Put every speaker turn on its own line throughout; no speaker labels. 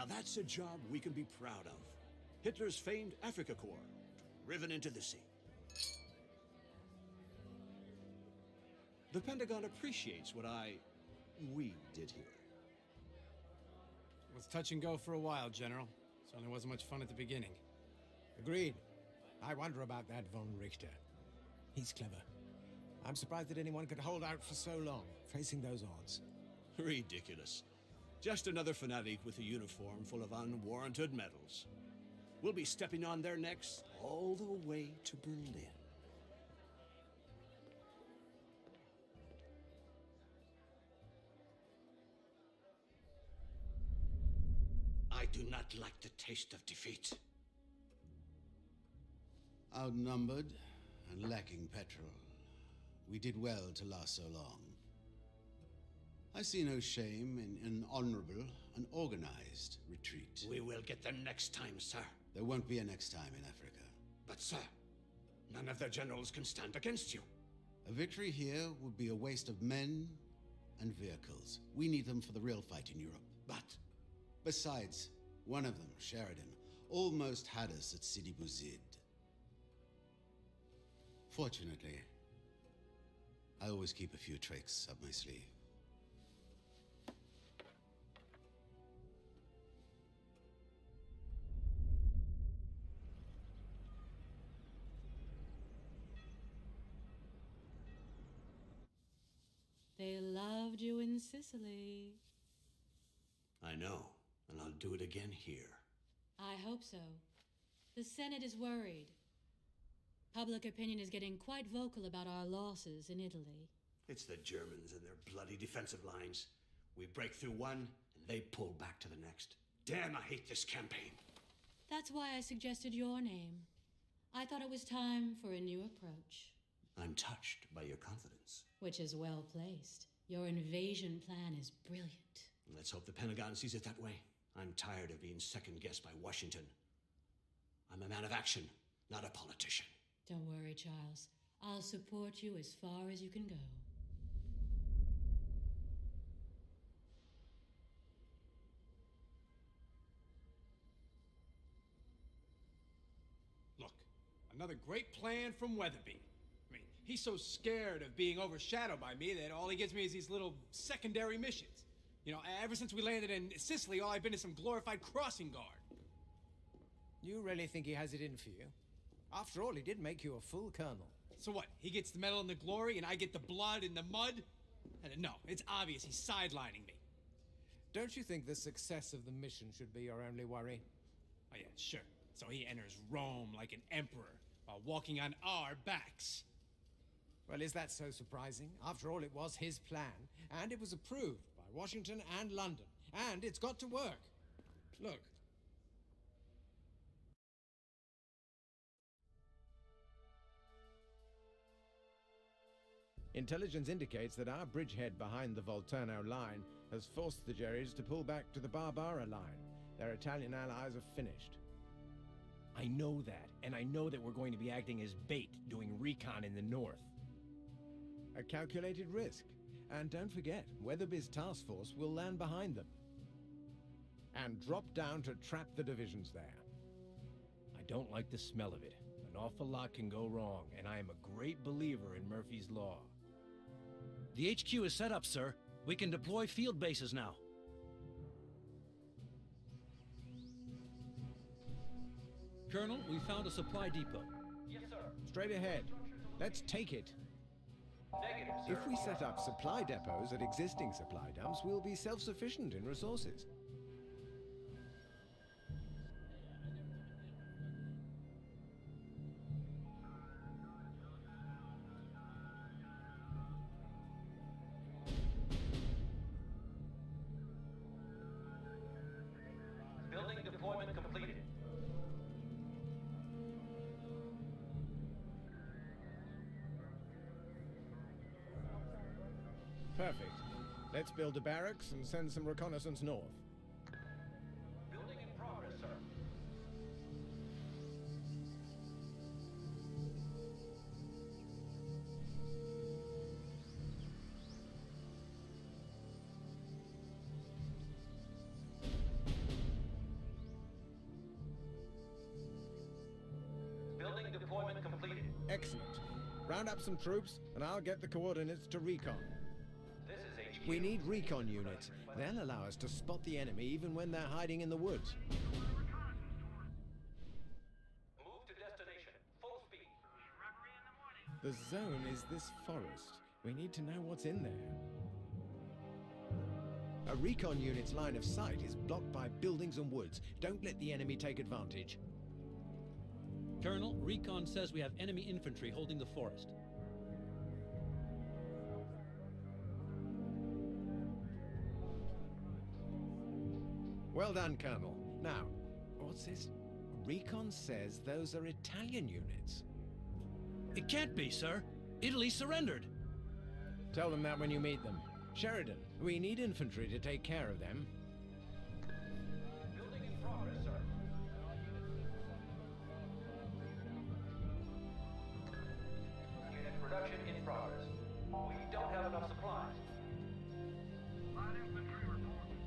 Now that's a job we can be proud of. Hitler's famed Africa Corps, driven into the sea. The Pentagon appreciates what we did here.
It was touch and go for a while, General. Certainly wasn't much fun at the beginning.
Agreed. I wonder about that von Richter. He's clever. I'm surprised that anyone could hold out for so long, facing those odds.
Ridiculous. Just another fanatic with a uniform full of unwarranted medals. We'll be stepping on their necks all the way to Berlin. I do not like the taste of defeat.
Outnumbered and lacking petrol, we did well to last so long. I see no shame in an honorable and organized retreat.
We will get them next time, sir.
There won't be a next time in Africa.
But, sir, none of their generals can stand against you.
A victory here would be a waste of men and vehicles. We need them for the real fight in Europe.
But
besides, one of them, Sheridan, almost had us at Sidi Bouzid. Fortunately, I always keep a few tricks up my sleeve.
They loved you in Sicily.
I know, and I'll do it again here.
I hope so. The Senate is worried. Public opinion is getting quite vocal about our losses in Italy.
It's the Germans and their bloody defensive lines. We break through one, and they pull back to the next. Damn, I hate this campaign.
That's why I suggested your name. I thought it was time for a new approach.
I'm touched by your confidence.
Which is well placed. Your invasion plan is brilliant.
Let's hope the Pentagon sees it that way. I'm tired of being second-guessed by Washington. I'm a man of action, not a politician.
Don't worry, Charles. I'll support you as far as you can go.
Look, another great plan from Weatherby. I mean, he's so scared of being overshadowed by me that all he gives me is these little secondary missions. You know, ever since we landed in Sicily, all I've been is some glorified crossing guard.
You really think he has it in for you? After all, he did make you a full colonel.
So what, he gets the medal and the glory, and I get the blood and the mud? No, it's obvious he's sidelining me.
Don't you think the success of the mission should be your only worry?
Oh yeah, sure. So he enters Rome like an emperor, while walking on our backs.
Well, is that so surprising? After all, it was his plan, and it was approved by Washington and London, and it's got to work. Look. Intelligence indicates that our bridgehead behind the Volturno line has forced the Jerrys to pull back to the Barbara line. Their Italian allies are finished.
I know that, and I know that we're going to be acting as bait, doing recon in the north.
A calculated risk. And don't forget, Weatherby's task force will land behind them. And drop down to trap the divisions there.
I don't like the smell of it. An awful lot can go wrong, and I am a great believer in Murphy's Law. The HQ is set up, sir. We can deploy field bases now. Colonel, we found a supply depot.
Yes, sir.
Straight ahead. Let's take it.
Negative, sir.
If we set up supply depots at existing supply dumps, we'll be self-sufficient in resources.
Building deployment completed.
Perfect. Let's build a barracks and send some reconnaissance north.
Building in progress, sir.
Excellent. Round up some troops, and I'll get the coordinates to recon.
This is HQ.
We need recon units. They'll allow us to spot the enemy even when they're hiding in the woods.
Move to destination. Full speed.
The zone is this forest. We need to know what's in there. A recon unit's line of sight is blocked by buildings and woods. Don't let the enemy take advantage.
Colonel, recon says we have enemy infantry holding the forest.
Well done, Colonel. Now, what's this? Recon says those are Italian units.
It can't be, sir. Italy surrendered.
Tell them that when you meet them. Sheridan, we need infantry to take care of them.
Building in progress, sir. Unit production in progress. We don't have enough supplies. Light infantry reporting.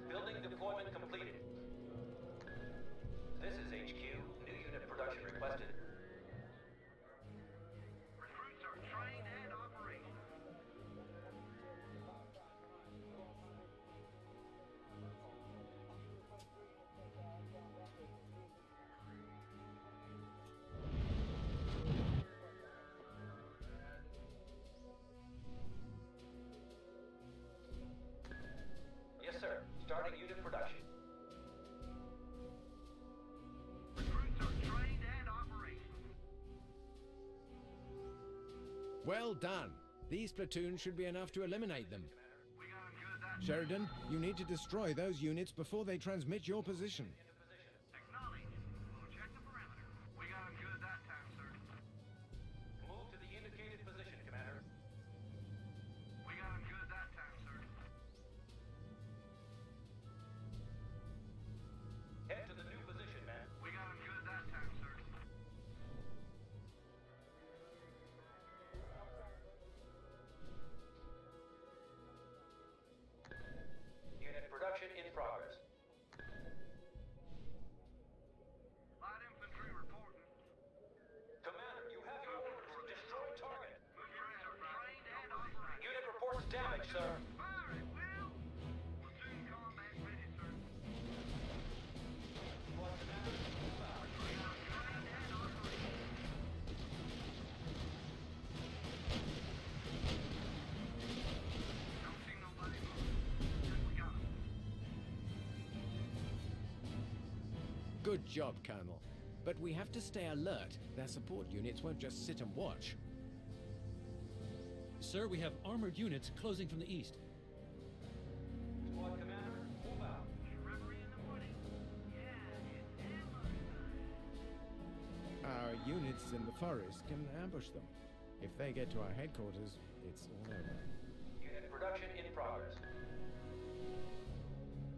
Building deployment completed. This is HQ. New unit production requested. Recruits are trained and operational. Yes, sir. Starting unit production. Recruits are trained and operational.
Well done. These platoons should be enough to eliminate them.
We got him good that
Sheridan, you need to destroy those units before they transmit your position.
Acknowledge. We'll check the perimeter. We got him good that time, sir. Move to the indicated position, Commander. We got him good that time, sir. Head to the new position, man. We got him good that time, sir. Unit production in progress. Light infantry reporting. Commander, you have your orders. Destroy target. Unit reports damage, sir. Fire it, Will. Platoon combat ready, sir. Squad commander, move out. Trained and operational. Don't see nobody move. We got him.
Good job, Colonel. But we have to stay alert. Their support units won't just sit and watch.
Sir, we have armored units closing from the east.
Squad commander, move out. Reverie in the morning.
Our units in the forest can ambush them. If they get to our headquarters, it's all over.
Unit production in progress.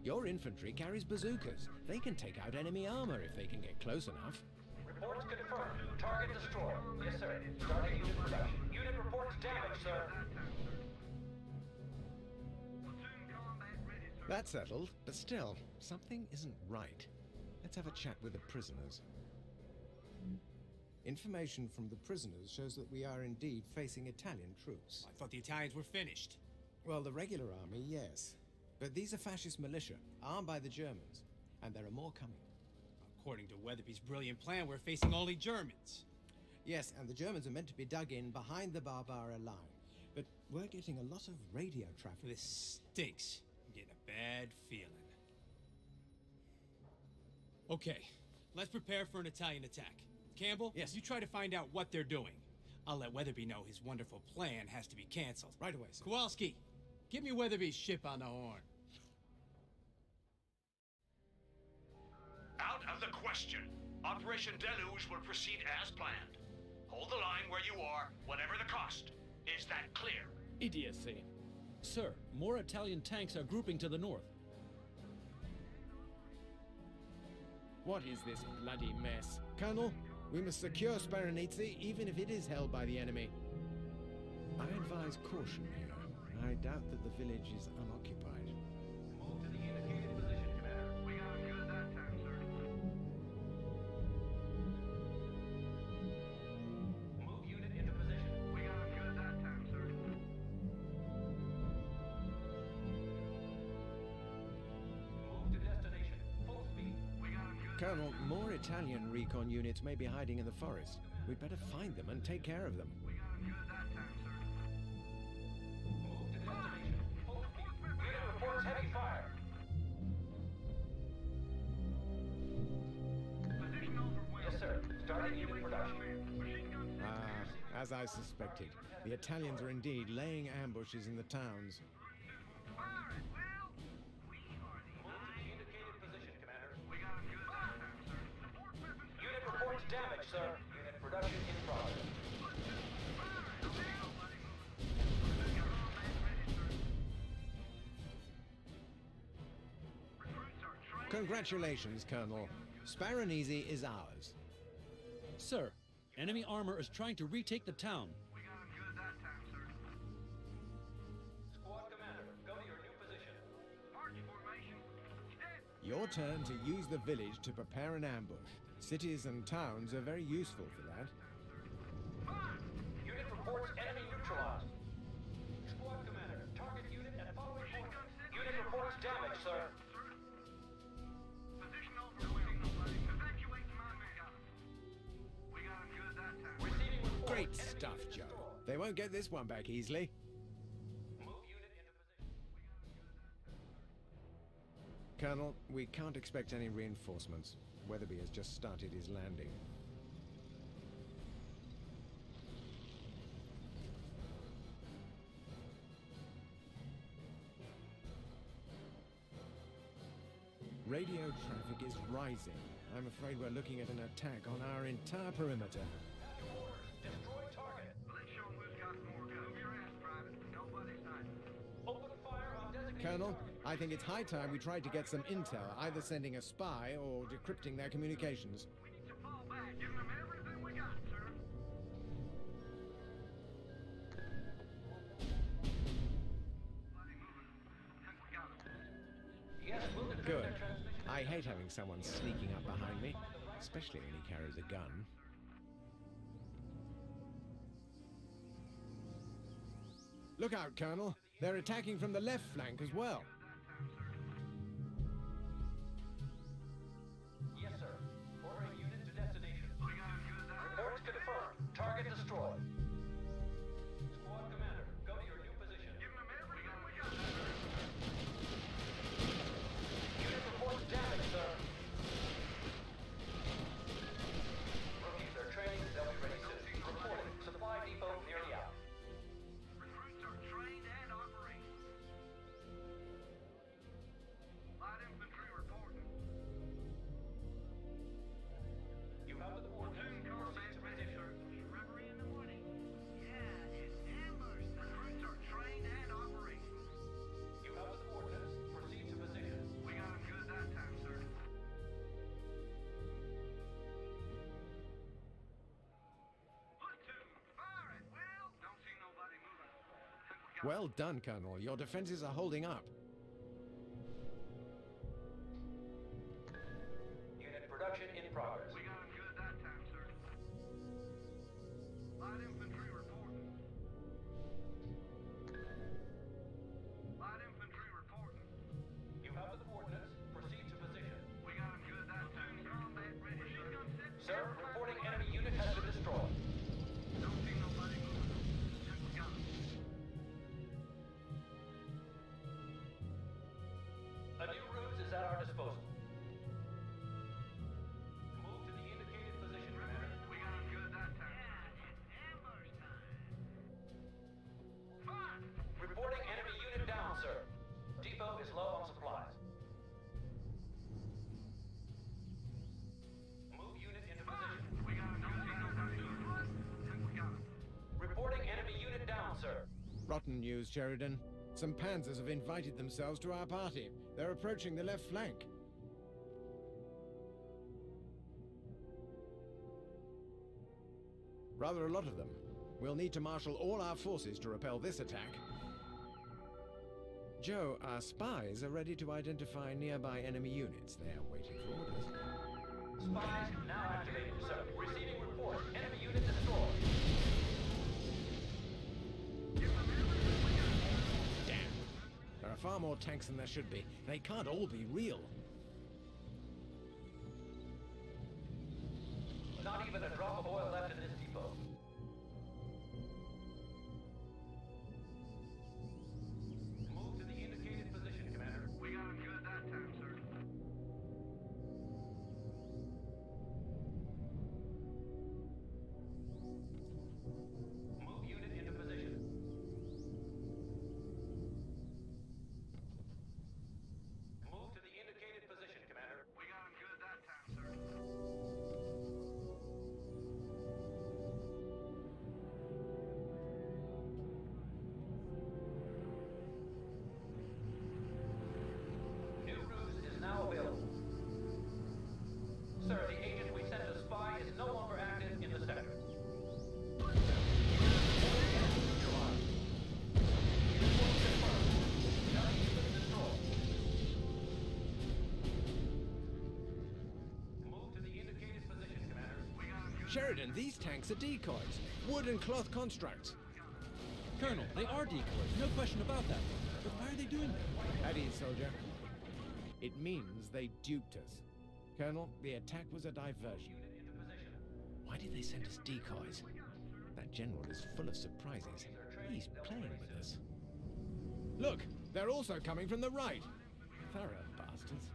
Your infantry carries bazookas. They can take out enemy armor if they can get close enough.
Reports confirmed. Target destroyed. Yes, sir. Starting unit production. Unit reports damage, sir.
That's settled, but still, something isn't right. Let's have a chat with the prisoners. Information from the prisoners shows that we are indeed facing Italian troops.
I thought the Italians were finished.
Well, the regular army, yes. But these are fascist militia, armed by the Germans. And there are more coming.
According to Weatherby's brilliant plan, we're facing only Germans.
Yes, and the Germans are meant to be dug in behind the Barbara line. But we're getting a lot of radio traffic.
This stinks. I'm getting a bad feeling. Okay, let's prepare for an Italian attack. Campbell,
Yes.
you try to find out what they're doing. I'll let Weatherby know his wonderful plan has to be canceled.
Right away, sir.
Kowalski, give me Weatherby's ship on the horn.
Out of the question. Operation Deluge will proceed as planned. Hold the line where you are, whatever the cost. Is that clear?
Idiocy. Sir, more Italian tanks are grouping to the north.
What is this bloody mess? Colonel, We must secure Sparanizzi, even if it is held by the enemy. I advise caution here. I doubt that the village is unoccupied.
Move to the indicated position, Commander. We got him good that time, sir. Move unit into position. We got him good that time, sir. Move to destination. Full speed. We got him good.
Colonel, more Italian recon units may be hiding in the forest. We'd better find them and take care of them.
We got him good that time, sir. Move to destination. Full speed. Unit reports heavy fire. Position overwhelmed. Yes, sir. Starting unit production. Machine gun set.
Ah, as I suspected. The Italians are indeed laying ambushes in the towns.
Fire it, Will! We are the Move to the indicated position, Commander. We got him good that time, sir. Support weapons. Unit reports damage, sir. Unit production in progress.
Congratulations, Colonel. Sparanizzi is ours.
Sir, enemy armor is trying to retake the town.
We got him good that time, sir. Squad commander, go to your new position. March formation. Set.
Your turn to use the village to prepare an ambush. Cities and towns are very useful for that.
Unit reports enemy neutralized. Squad commander, target unit at following point. Unit reports damage, sir. Position overwhelmed. Evacuate my man. We got him good that time. Receiving report.
Great stuff, Joe. They won't get this one back easily.
Move unit into position.
Colonel, we can't expect any reinforcements. Weatherby has just started his landing. Radio traffic is rising. I'm afraid we're looking at an attack on our entire perimeter.
Destroy target. Let's show 'em who's got more guns. Move your ass, Private. Nobody's hiding. Open fire on designated
Colonel,
target.
I think it's high time we tried to get some intel, either sending a spy or decrypting their communications.
We need to fall back. Give them everything we got, sir. Bloody moving. We got 'em. Yes, we'll decrypt
Good.
their transmission.
I hate having someone sneaking up behind me, especially when he carries a gun. Look out, Colonel. They're attacking from the left flank as well.
Yes, sir. Ordering unit to destination. Reports confirmed. Target destroyed. Squad commander, go to your new position. Give them everything we got. Unit reports damage, sir. Rookies are training. They'll be ready soon. Reporting. Supply depot nearly out. Recruits are trained and operating. Light infantry reporting. You have the coordinates. Proceed to position. Reverie in the morning. Yeah, it's ambush. Recruits are trained and operating. You have the coordinates. Proceed to position. We got him good that time, sir. Platoon, fire it, Will. Don't see nobody moving. Think we got
Well done, Colonel. Your defenses are holding up.
Unit production in progress. We got him good that time, sir. Light infantry reporting. Light infantry reporting. You have the coordinates. Proceed to position. We got him good that time. Combat ready, sir. Sir, reporting enemy unit has been destroyed. Don't see nobody moving. Think we got him. A new ruse is at our disposal. Move to the indicated position, Commander. We got him good that time. Yeah, it's ambush time. Fire! Reporting enemy unit down, sir. Depot is low on supplies. Move unit into position. We got him. Don't see nobody moving. Think we got him. Reporting enemy unit down, sir.
Rotten news, Sheridan. Some panzers have invited themselves to our party. They're approaching the left flank. Rather a lot of them. We'll need to marshal all our forces to repel this attack. Joe, our spies are ready to identify nearby enemy units. They are waiting for orders.
Spies now activated, sir. Receiving report. Enemy unit destroyed.
Damn. There are far more tanks than there should be. They can't all be real.
Not even a drop of oil left in this depot. Move to the indicated position, Commander.
We got him good that time, sir.
Move unit into position. Move to the indicated position, Commander.
We got him good that time, sir.
New ruse is now available. Sir, the agent we sent to spy is no longer active in the sector. Move to the indicated position, Commander.
Sheridan, these tanks are decoys. Wood and cloth constructs.
Colonel, they are decoys, no question about that. But why are they doing that?
At ease, soldier. It means they duped us. Colonel, the attack was a diversion. Why did they send us decoys? That general is full of surprises. He's playing with us. Look, they're also coming from the right. Thorough bastards.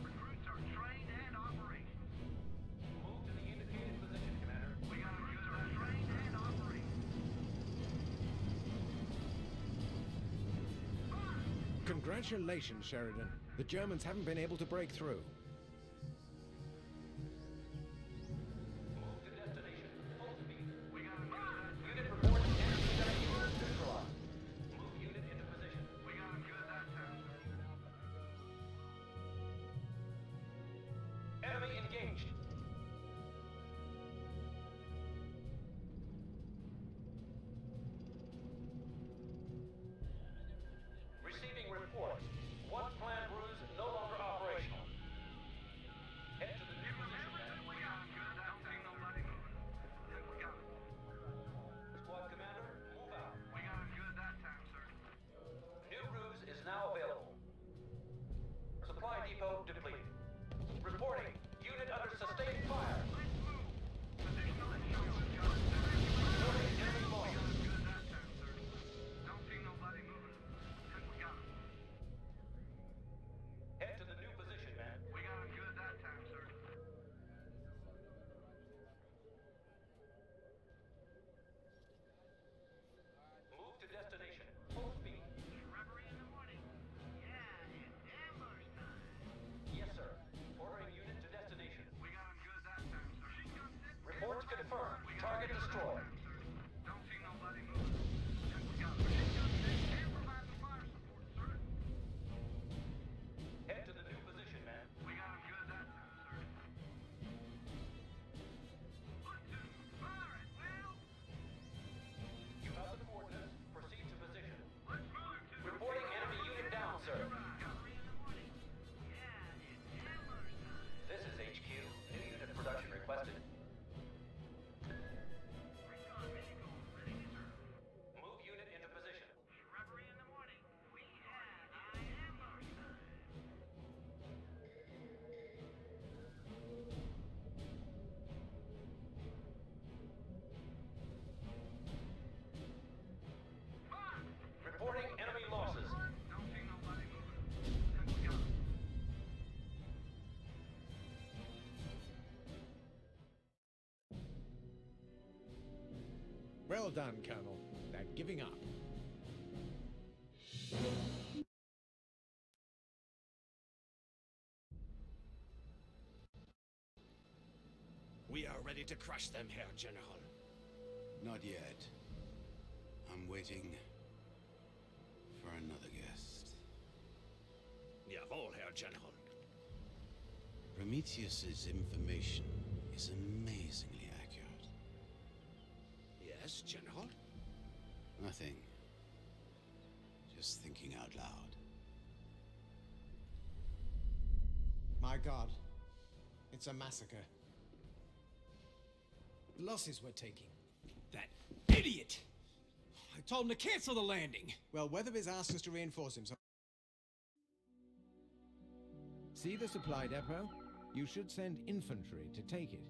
Recruits are trained and operational.
Move to the indicated position, Commander.
We got him good that trained and operational.
Congratulations, Sheridan. The Germans haven't been able to break through.
Move to destination. Full speed.
We got him good that time.
Unit reports enemy unit neutralized. Move unit into position.
We got him good that time, sir.
Enemy engaged. Receiving reports. One planned ruse no longer operational. Head to the new position, man.
We got him good that time. Don't see nobody moving. Then we got him.
Squad commander, move out.
We got him good that time, sir.
New ruse is now available. Supply depot depleted. Reporting. Unit under sustained fire.
Let's move. Positional and show us got him.
Reporting enemy
We
lost.
got him good that time, sir. Don't see nobody moving. Then we got him.
Head to the new position, man.
We got him good that time, sir.
Move to destination. Full speed.
Reverie in the morning. Yeah, it's ambush time.
Yes, sir. Ordering unit to destination.
We got him good that time, sir.
Reports confirmed. Target destroyed.
Don't see nobody moving. Then we got him. And provide the fire support, sir.
Head to the new position, man.
We got him good that time, sir. Platoon, fire at will.
You have the coordinates. Proceed to position.
Let's move to
Reporting enemy unit down, sir.
Reverie in the morning. Yeah, it's ambush time.
This is HQ. New unit production requested.
Recon vehicle ready to serve.
Move unit into position.
Reverie in the morning. We have ambush time. Fire!
Reporting enemy losses.
Don't see nobody moving. Then we got him.
Well done, Colonel. They're giving up.
We are ready to crush them, Herr General.
Not yet. I'm waiting for another guest.
Jawohl, Herr General.
Prometheus's information is amazingly accurate.
Yes, General?
Nothing. Just thinking out loud.
My God. It's a massacre. The losses we're taking.
That idiot! I told him to cancel the landing.
Well, Weatherby's asked us to reinforce him, so... See the supply depot? You should send infantry to take it.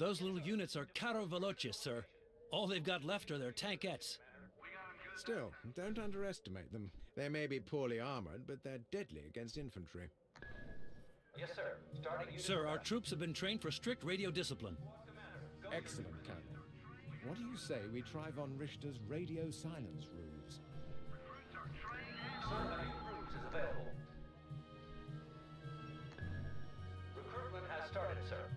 Those little units are caro veloces, sir. All they've got left are their tankettes.
Still, don't underestimate them. They may be poorly armored, but they're deadly against infantry.
Yes, sir. Starting unit
Sir, our
production.
troops have been trained for strict radio discipline.
Excellent, Colonel. What do you say we try von Richter's radio silence ruse?
Sir, a new ruse is available. Recruitment has started, sir.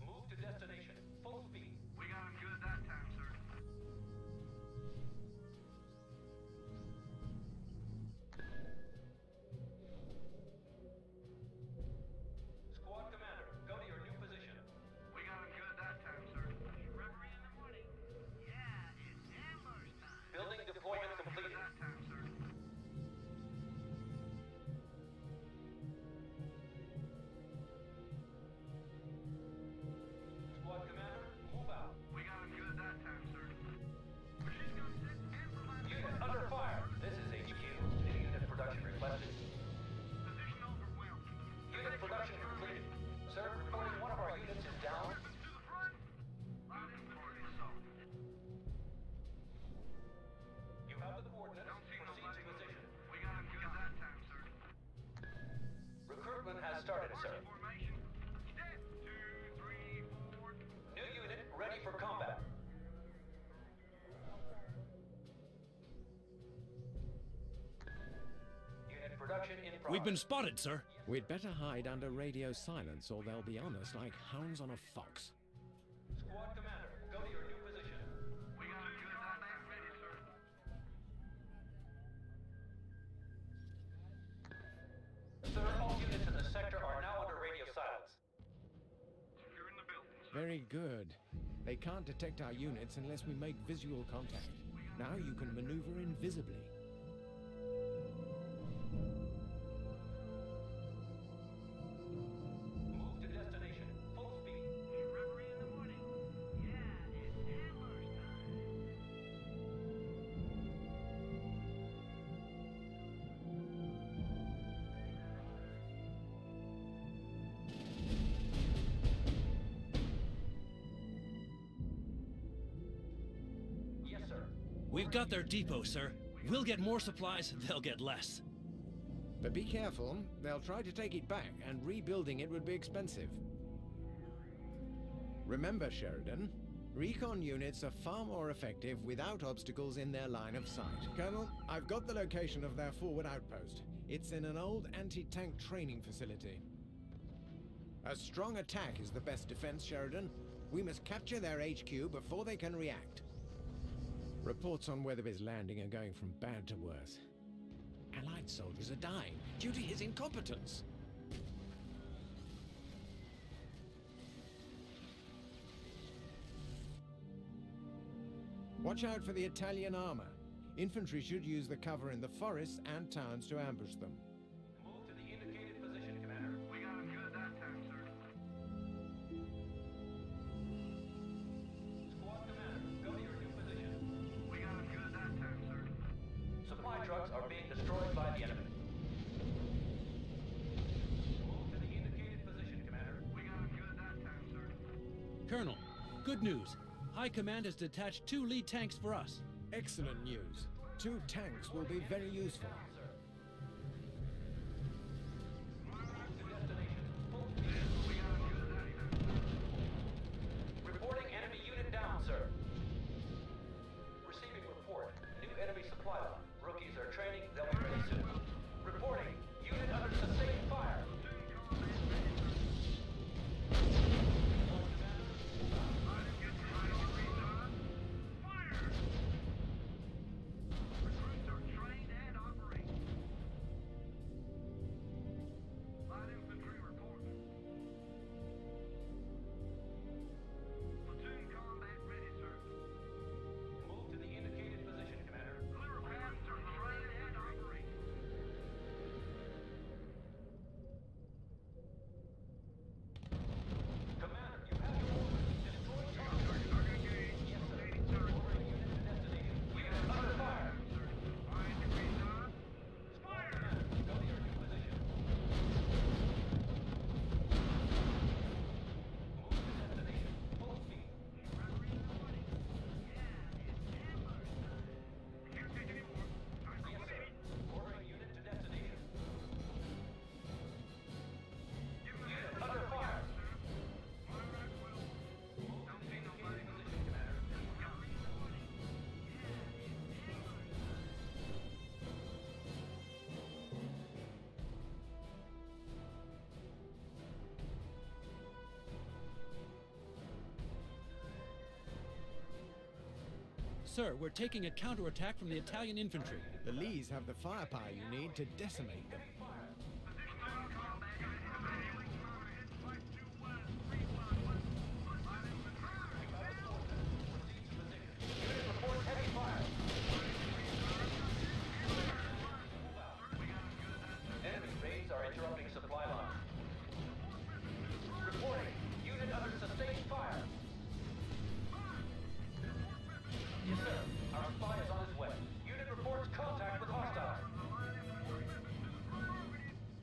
Move to destination. Full speed. We got him good that time, sir. Squad commander, go to your new position. We got him good that time, sir. Reverie in the morning. Yeah, it's ambush time. Building deployment completed. That time, sir. Squad commander, move out. We got him good that time, sir. Machine gun set and provide unit under fire. This is HQ. New unit production requested. Position overwhelmed. Unit production completed. Sir, reporting one of our units is down. To the front. You have the coordinates. Proceed to position. We got him good that time, sir. Recruitment has started, sir. Formation. Step 2, 3, 4. New unit ready for combat. Unit production in progress.
We've been spotted, sir.
We'd better hide under radio silence or they'll be on us like hounds on a fox.
Squad commander, go to your new position. We got him good that time, ready, sir. Sir, all units in the sector are now under radio silence. Securing the building, sir.
Very good. They can't detect our units unless we make visual contact. Now you can maneuver invisibly.
Move to destination. Full speed. Reverie in the morning. Yeah, it's ambush time. Yes, sir.
We've got their depot, sir. We'll get more supplies, they'll get less.
But be careful, they'll try to take it back, and rebuilding it would be expensive. Remember, Sheridan, recon units are far more effective without obstacles in their line of sight. Colonel, I've got the location of their forward outpost. It's in an old anti-tank training facility. A strong attack is the best defense, Sheridan. We must capture their HQ before they can react. Reports on Weatherby's landing are going from bad to worse. Allied soldiers are dying due to his incompetence. Watch out for the Italian armor. Infantry should use the cover in the forests and towns to ambush them.
Move to the indicated position, Commander. We got him good that time, sir. Squad Commander, go to your new position. We got him good that time, sir. Supply trucks are being destroyed by the enemy. Move to the indicated position, Commander. We got him good that time, sir.
Colonel, good news. High Command has detached 2 lead tanks for us.
Excellent news. 2 tanks will be very useful.
Reporting enemy unit down, sir. Receiving report. New enemy supply line. Rookies are training. They'll be ready soon. Reporting. Unit under sustained fire. Recruits are trained and operating.
Sir, we're taking a counterattack from the Italian infantry.
The Lees have the firepower you need to decimate them.
Enemy raids are interrupting supply lines. Reporting. Unit under sustained fire. Yes, sir. Our spy is on his way. Unit reports contact with hostiles.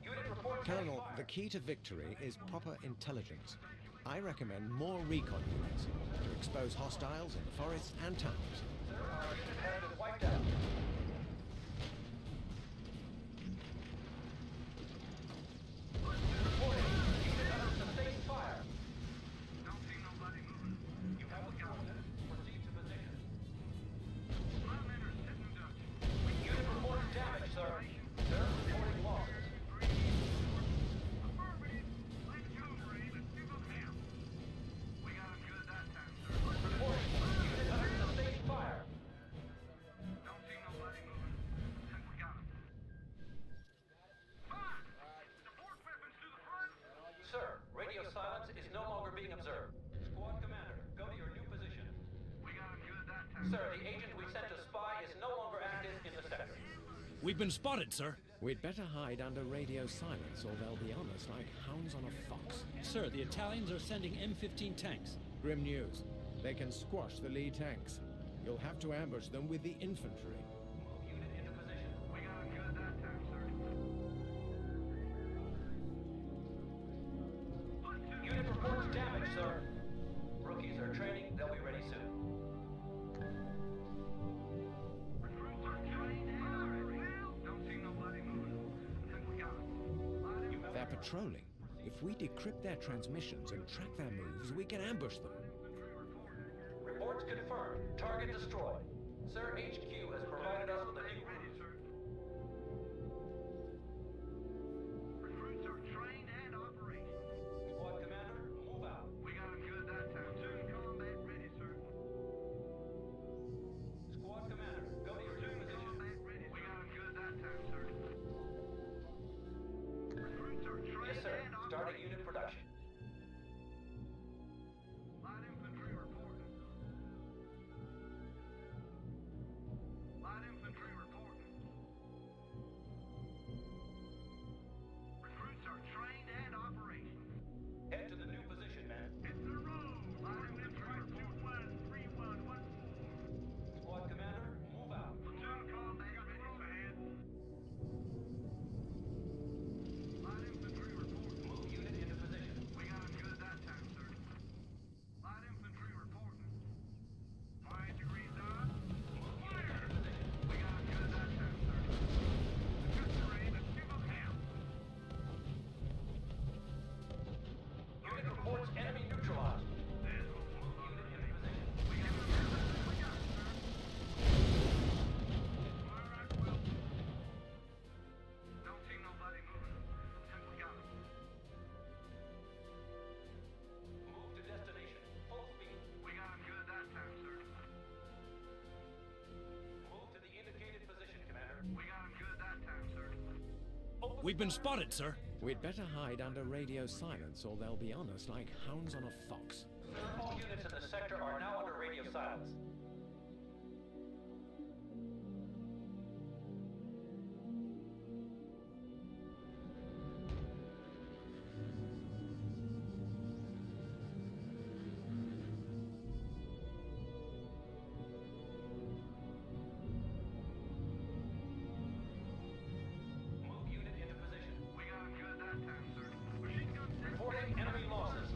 Unit reports
Colonel,
fire.
the key to victory is proper intelligence. I recommend more recon units to expose hostiles in the forests and towns.
Sir, our unit has been wiped out. Reporting. Unit under sustained fire. Don't see nobody moving. You have the coordinates. Proceed to position. Unit reporting damage, sir. Sir, reporting losses. Reporting. Unit under sustained fire. Don't see nobody moving. We got him. Support weapons to the front. Sir, radio silence is no longer being observed. Squad commander, go to your new position. We got him good that time. Sir, the agent we sent to spy is no longer active in the sector.
We've been spotted, sir.
We'd better hide under radio silence or they'll be on us like hounds on a fox.
Sir, the Italians are sending M15 tanks.
Grim news. They can squash the Lee tanks. You'll have to ambush them with the infantry.
Move unit into position. We got him good that time, sir. Unit reports damage, sir. Rookies are training. They'll be ready soon. Recruits are trained and ready. Don't see nobody moving. We got him.
They're patrolling. If we decrypt their transmissions and track their moves, we can ambush them.
Reports confirmed. Target destroyed. Sir, HQ has provided us with a new route. Recruits are trained and operational. Squad commander, move out. We got him good that time. Soon combat ready, sir. Squad commander, go to your new position. Combat ready, we got him good that time, sir. Recruits are trained yes, sir. And starting unit production. Light infantry reporting. Light infantry reporting. Recruits are trained and operational. Head to the new position, man. Hit the road. Light infantry reporting. 3114. Squad commander, move out. Platoon combat ready, man. Light infantry reporting. Move unit into position. We got him good that time, sir. Light infantry reporting. 5 degrees on. Move unit into position. We got him good that time, sir. Just ready to give him hell. Unit reports enemy neutralized. Move unit into position. We got him good. We got him, sir. All right, well. Don't see nobody moving. We got him. Move to destination. Full speed. We got him good that time, sir. Move to the indicated position, Commander. We got him good that time, sir.
We've been spotted, sir.
We'd better hide under radio silence or they'll be on us like hounds on a fox.
Sir, all units in the sector are now under radio silence. Move unit into position. We got him good that time, sir. Machine gun reporting. Enemy losses.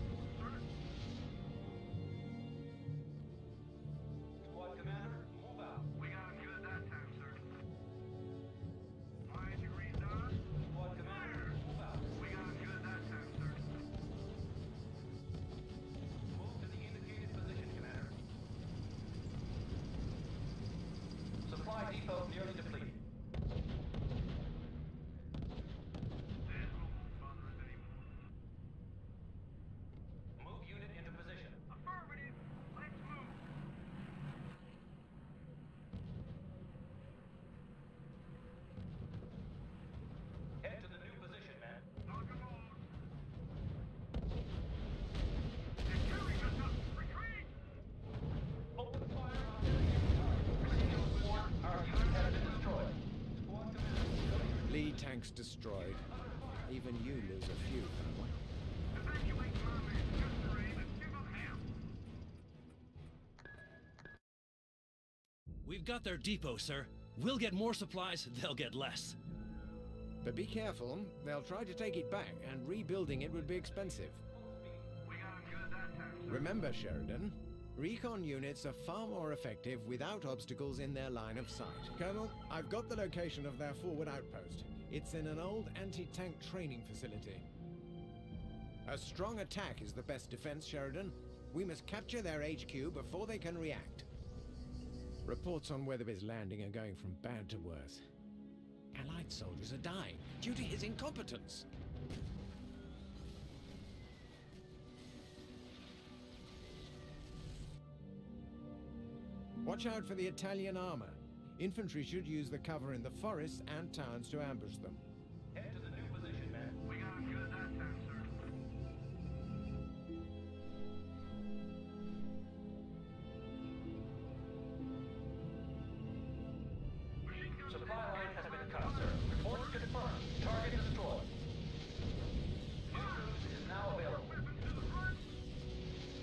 tanks destroyed. Even you lose a few, Colonel.
Evacuate my men. Just for aim and give them hell.
We've got their depot, sir. We'll get more supplies, they'll get less.
But be careful, they'll try to take it back, and rebuilding it would be expensive.
We got them good that time, sir.
Remember, Sheridan, recon units are far more effective without obstacles in their line of sight. Colonel, I've got the location of their forward outpost. It's in an old anti-tank training facility. A strong attack is the best defense, Sheridan. We must capture their HQ before they can react. Reports on Weatherby's landing are going from bad to worse. Allied soldiers are dying due to his incompetence. Watch out for the Italian armor. Infantry should use the cover in the forests and towns to ambush them.
Head to the new position, man. We got them good that time, sir.
Supply line has been cut, sir. Reports confirmed. Target destroyed. New cruise is now available.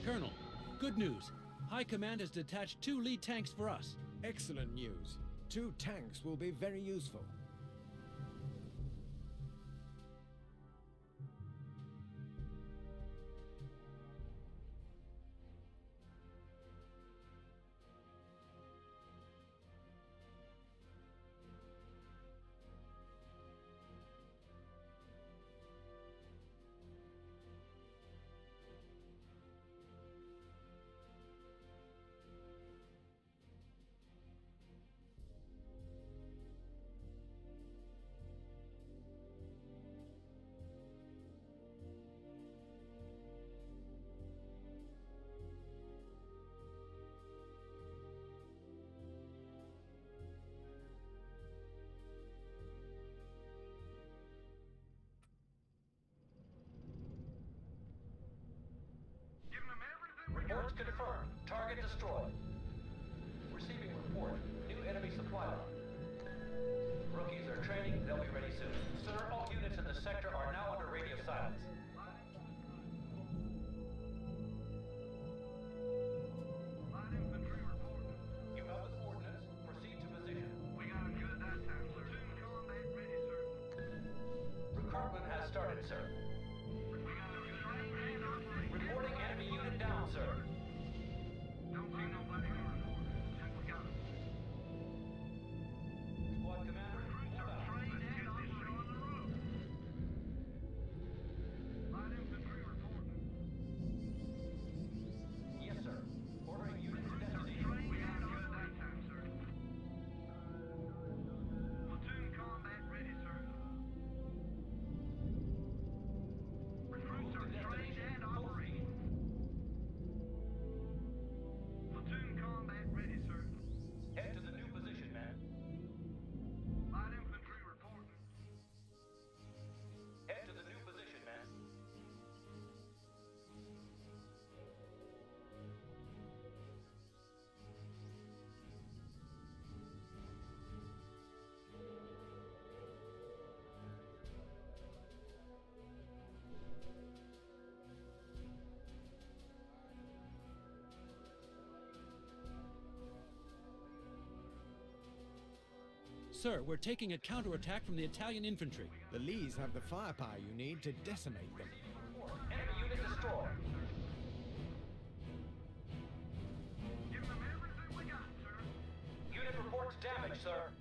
Colonel, good news. High Command has detached 2 lead tanks for us.
Excellent news. 2 tanks will be very useful.
Reports confirmed. Target destroyed. Receiving report. New enemy supply line. Rookies are training. They'll be ready soon. Sir, all units in the sector are now under radio silence.
Light infantry reporting.
You have the coordinates. Proceed to position.
We got them good that time, sir. Platoon combat ready, sir.
Recruitment has started, sir.
We got them good trained and operating.
Reporting enemy unit down, sir.
Don't see nobody on report. We got them.
Squad commander, move out.
Trained and operating on the roof. Light infantry reporting.
Yes, sir. Ordering unit to destination.
We got them good that time, sir. Platoon combat ready, sir. Recruits are trained and operating. Platoon combat ready, sir.
Head to the new position, man.
Light infantry reporting.
Head to the new position, man.
Sir, we're taking a counterattack from the Italian infantry.
The Lees have the firepower you need to decimate them.
Enemy unit destroyed.
Give them everything we got, sir.
Unit reports damage, sir.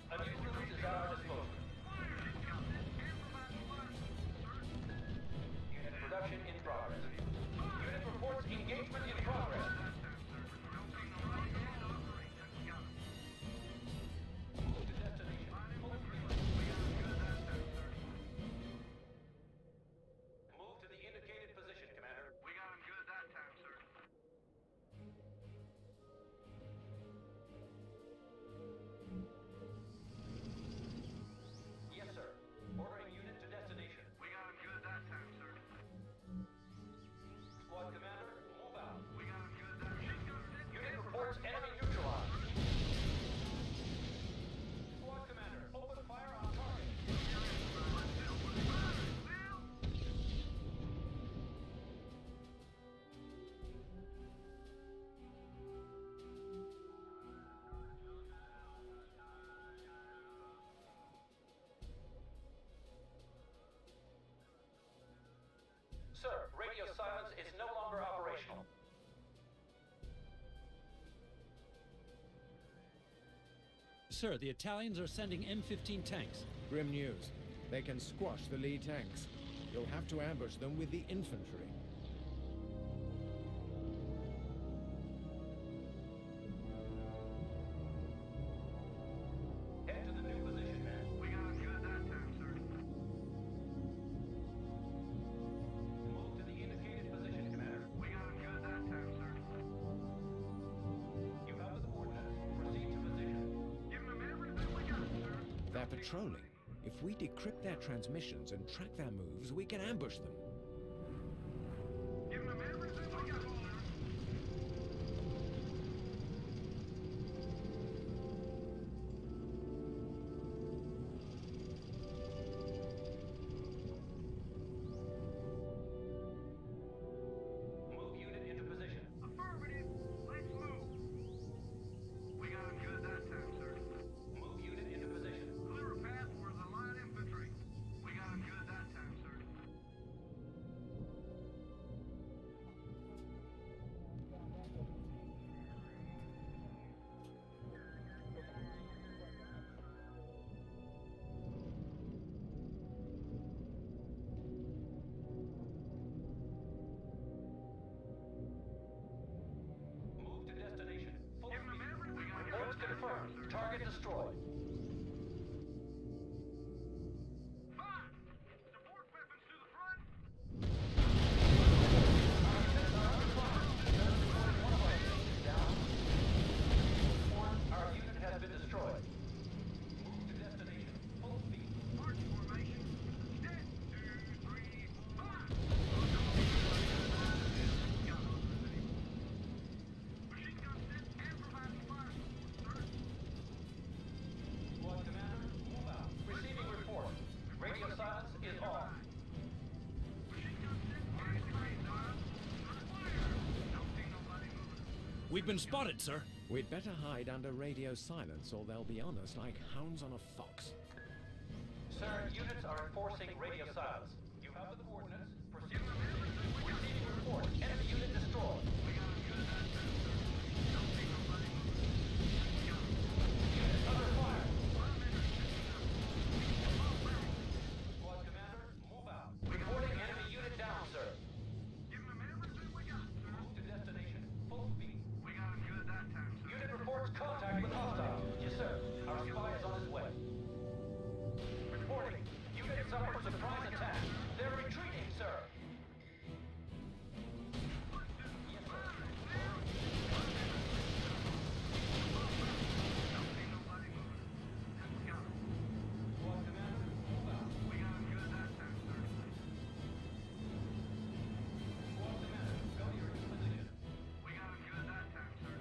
A new cruise is at our disposal. Unit production in progress. Unit reports engagement in progress. Move to destination. Move to the indicated position, Commander.
We got them good that time, sir.
Yes, sir. Ordering unit to destination.
We got them good that time, sir.
Squad commander, move out.
We
silence is no longer operational.
Sir, the Italians are sending M15 tanks.
Grim news. They can squash the Lee tanks. You'll have to ambush them with the infantry.
Head to the new position, men. We got him good that time, sir. Move to the indicated position, Commander. We got him good that time, sir. You have the coordinates. Proceed to position. Give them everything we got, sir.
They're patrolling. If we decrypt their transmissions and track their moves, we can ambush them.
Give them everything we got, sir. Move unit into position. Affirmative. Let's move. We got him good that time, sir. Move unit into position. Clear a path for the light infantry. We got him good that time, sir. Move to destination. Full speed. Reports confirmed. Target destroyed. Fire! Support weapons to the front. One of our units is down. Our unit has been destroyed. Move to destination. Full speed. March formation. 10, 2, 3, 5. Machine gun set and providing fire support, sir. Squad commander, move out. Receiving report. Radio silence is on. Machine gun set and radar. Fire! Don't see nobody moving.
We've been spotted, sir.
We'd better hide under radio silence or they'll be on us like hounds on a fox.
Sir, units are enforcing radio silence. You have the coordinates. Proceed. Receiving report. Enemy unit destroyed. Unit under fire. Squad commander, move out. Reporting enemy unit down, sir. Give them everything we got, sir. Move to destination. Full speed. We got him good that time, sir. Unit reports contact with hostiles. Yes, sir. Our spy is on his way. Reporting. Unit suffered surprise attack. They're retreating, sir. Yes, sir. Squad commander, move out. We got him good that time, sir. Squad commander, go to your new position. We got him good that time, sir.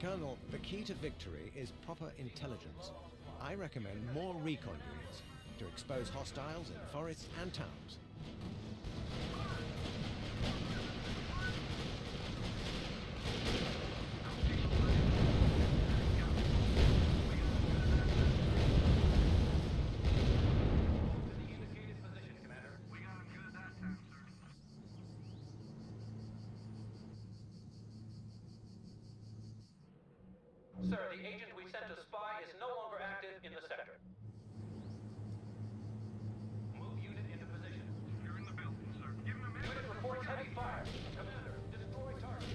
Colonel, the key to victory is proper intelligence. I recommend more recon units to expose hostiles in forests and towns.
To the indicated position, Commander. We got him good that time, sir. Sir, the agent we sent to spy is no longer active in the sector. Move unit into position. You're in the building, sir. Give him a minute. Unit reports heavy fire. Commander, destroy target.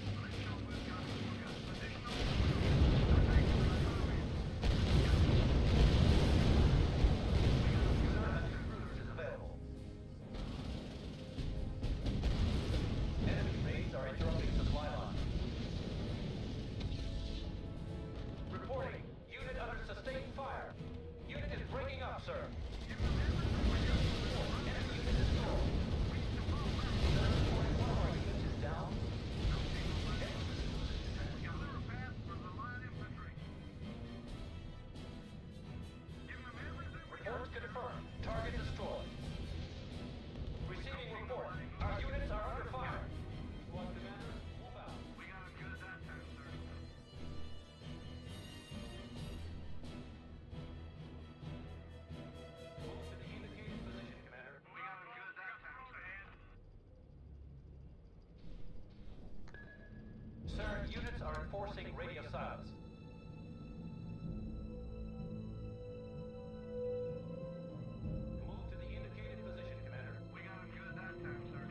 Cruise is available. Enemy raids are interrupting supply lines. Reporting. Unit under sustained enforcing radio silence. Move to the indicated position, Commander. We got him good that time, sir.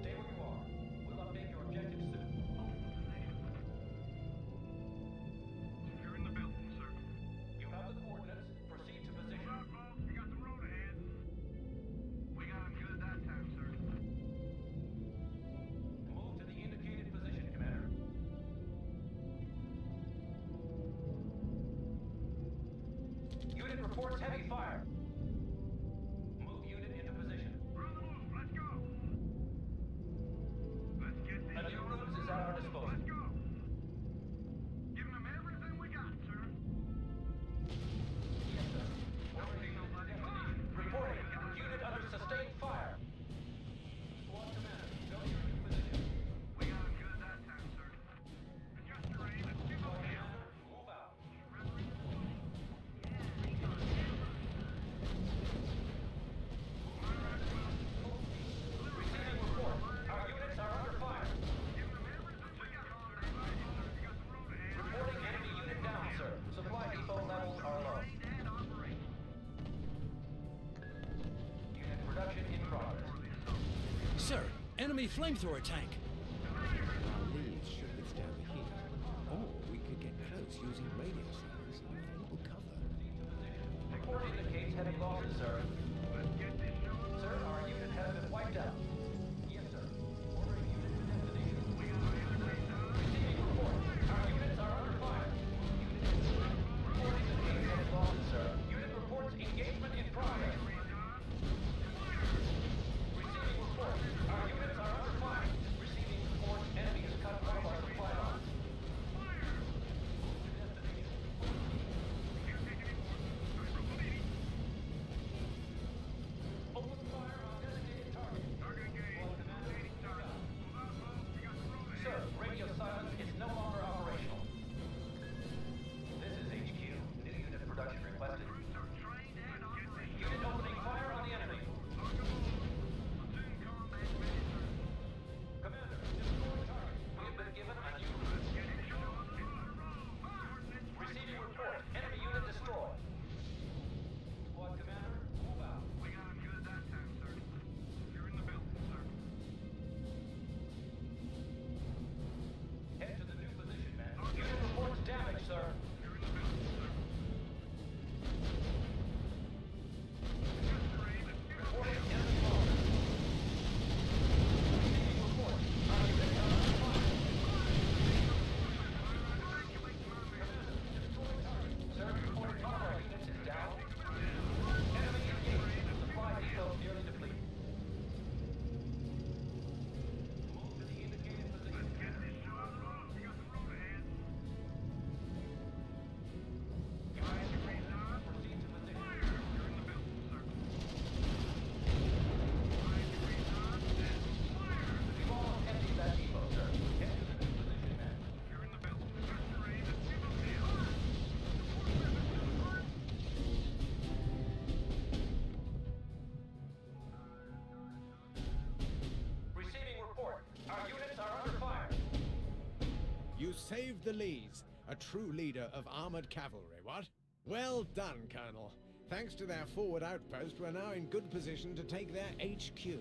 Stay where you are. We'll update your objective soon.
You're in the building, sir.
You have the coordinates. Proceed to position.
Rock, boss. You got the road ahead. We got him good that time, sir.
Move to the indicated position, Commander. Unit reports heavy fire. Move unit into position.
We're on the move. Let's go. Let's get this.
A new ruse is at our disposal.
Let's go. Giving them everything we got, sir.
Yes, sir. Ordering destination. Reporting. Unit under sustained fire. Squad commander, go to your new position.
We got him good that time, sir. Adjust your aim and give
Squad
them hell.
commander, move out. Receiving report. Our units are under fire. Reporting enemy unit down, sir. Supply depot levels are low. Unit production in progress.
Sir, enemy flamethrower tank.
Our leads should withstand the heat. Or we could get close using radio signals and available cover.
Report indicates heavy losses, sir. Sir, our unit has been wiped out. Yes, sir. Ordering unit to destination. Receiving report. Our units are under fire. Report indicates heavy losses, sir. Unit reports engagement in progress. Receiving report. Our units are under fire. Receiving report. Enemy has cut one of our supply lines. Open fire on designated target. Sir, radio silence is no longer operational. This is HQ. New unit production requested. Unit opening fire on the enemy. Commander, destroy target. We have been given a new route. Receiving report. Enemy unit destroyed. Squad commander, move out.
We got him good that time, sir. You're in the building, sir.
Head to the new position, man. Unit reports damage, sir.
You're in the building, sir.
Reporting enemy losses. Receiving report. Our unit is under fire. Destroy target. Sir, reporting one of our units is down. Enemy engaged. Supply depot nearly depleted. Move to the indicated position. Proceed to position. We've almost emptied that depot, sir. Head to the new position, man.
You're in the building. Adjust your aim and give them hell.
Receiving report. Our units are under fire.
You saved the Lees, a true leader of armored cavalry, what? Well done, Colonel. Thanks to their forward outpost, we're now in good position to take their HQ.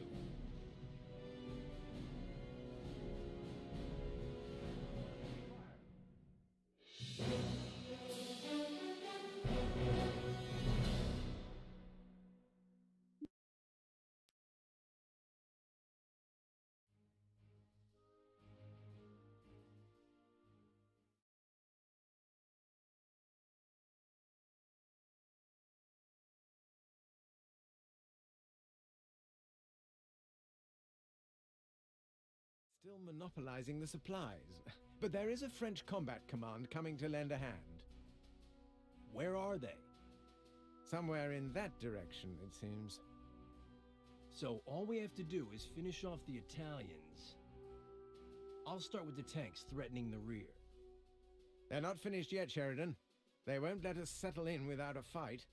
Still monopolizing the supplies. But there is a French combat command coming to lend a hand.
Where are they?
Somewhere in that direction, it seems.
So all we have to do is finish off the Italians. I'll start with the tanks threatening the rear.
They're not finished yet, Sheridan. They won't let us settle in without a fight.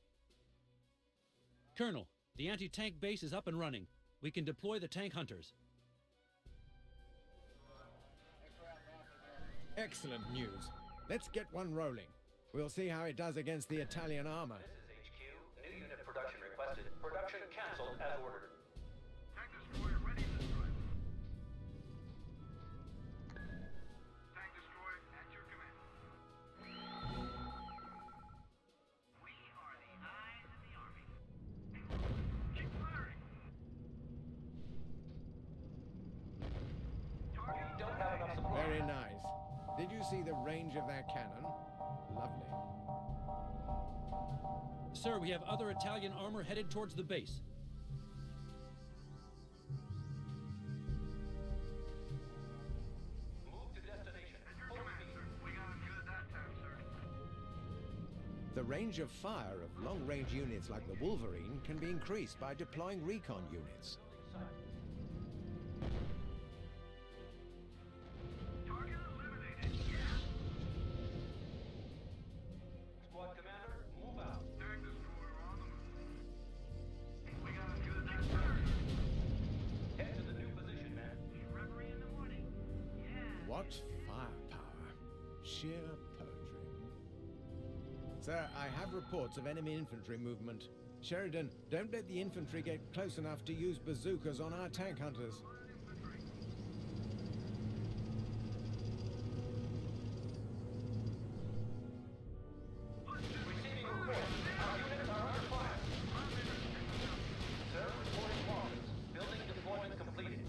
Colonel, the anti-tank base is up and running. We can deploy the tank hunters.
Excellent news. Let's get one rolling. We'll see how it does against the Italian armor.
This is HQ. New unit production requested. Production canceled as ordered.
Tank destroyer ready, Miss Driver. Tank destroyer at your command. We are the eyes of the army. Keep firing. Target.
We don't have enough supply.
Very nice. Did you see the range of their cannon? Lovely.
Sir, we have other Italian armor headed towards the base.
Move to destination. Full speed.
We got him good that time, sir.
The range of fire of long-range units like the Wolverine can be increased by deploying recon units.
Target eliminated. Yeah.
Squad commander, move out.
Tank destroyer on the move. We got him good that time.
Head to the new position, man.
Reverie in the morning. Yeah.
What firepower. Sheer poetry. Sir, I have reports of enemy infantry movement. Sheridan, don't let the infantry get close enough to use bazookas on our tank hunters.
Receiving report. Our units are under fire. Sir, reporting losses. Building deployment completed.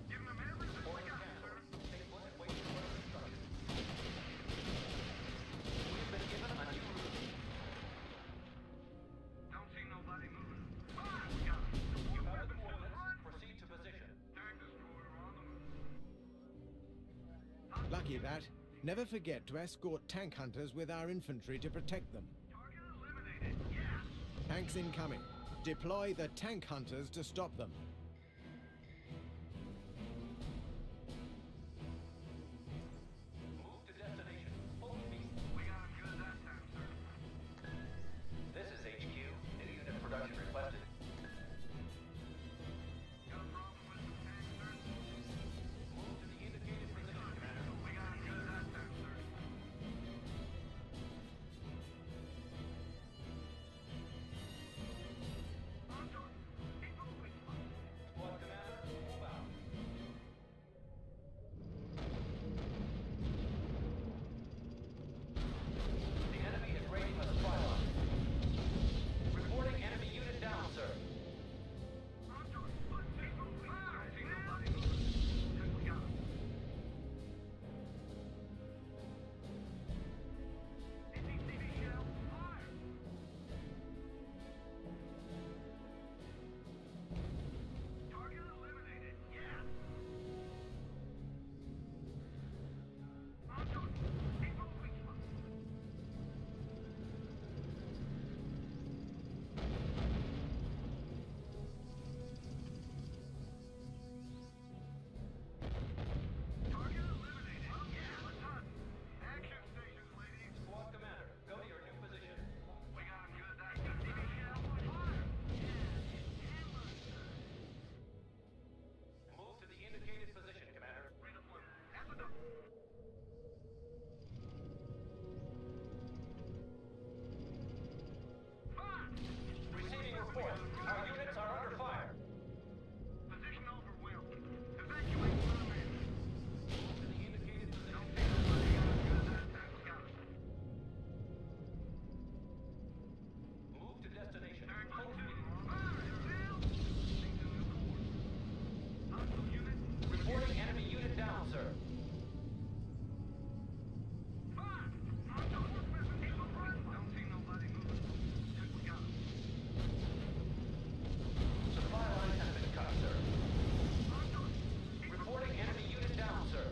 Giving them everything we
Order
got,
canceled.
sir.
Stay put and wait for further instructions. We've been given a new route.
Don't see nobody moving. Fire! We got him.
You have the coordinates. Proceed to position.
Tank destroyer on the move.
Lucky that. Never forget to escort tank hunters with our infantry to protect them.
Target eliminated. Yeah.
Tanks incoming. Deploy the tank hunters to stop them.
Move to destination. Full speed.
We got him good that time, sir.
This is HQ. New unit production requested.
Got a problem with the tank, sir?
Move to the indicated position, commander.
We got him good that time, sir. On target. Keep moving.
Squad commander, move out. The enemy is raiding a supply line. Reporting enemy unit down, sir.
On target. Keep moving. Don't see nobody moving. Think we got him. APCV shell. Fire! Target eliminated. Yeah. On target. Keep moving. Target eliminated. Yeah, we're done. Action stations, ladies.
Squad commander, go to your new position.
We got him good that time. APCV shell. Fire!
Move to the indicated position, commander.
Redeployment. At the door. Fire!
Receiving report. Our units are under fire.
Position overwhelmed. Evacuate my men.
Move to the indicated position.
Don't see nobody got him good that time. We got him.
Move to destination.
Tank
Full speed.
fire! Bill! Need to new course. Hostile unit.
Reporting enemy unit down, sir.
Fire! Hostile horsemen. Keep them right. Don't see nobody moving. Think we got him.
Supply line has been cut, sir.
Hostile.
Reporting enemy unit down, sir.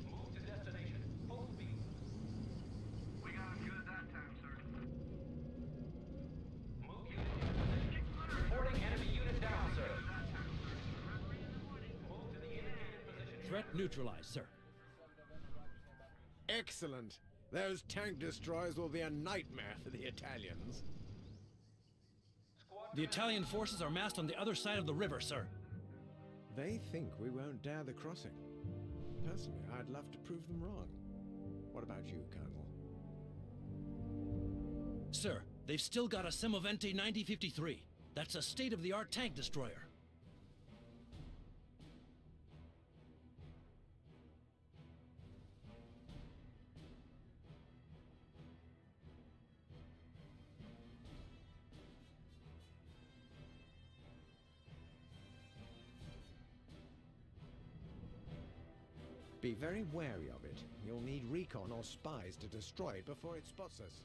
Move to destination. Full speed.
We got him good that time, sir.
Move unit into position. Reporting enemy unit down, sir.
That time, sir. Reverie in the morning.
Move to the indicated position.
Threat neutralized, sir.
Excellent. Those tank destroyers will be a nightmare for the Italians.
The Italian forces are massed on the other side of the river, sir.
They think we won't dare the crossing. Personally, I'd love to prove them wrong. What about you, Colonel?
Sir, they've still got a Semovente 9053. That's a state-of-the-art tank destroyer.
Be very wary of it. You'll need recon or spies to destroy it before it spots us.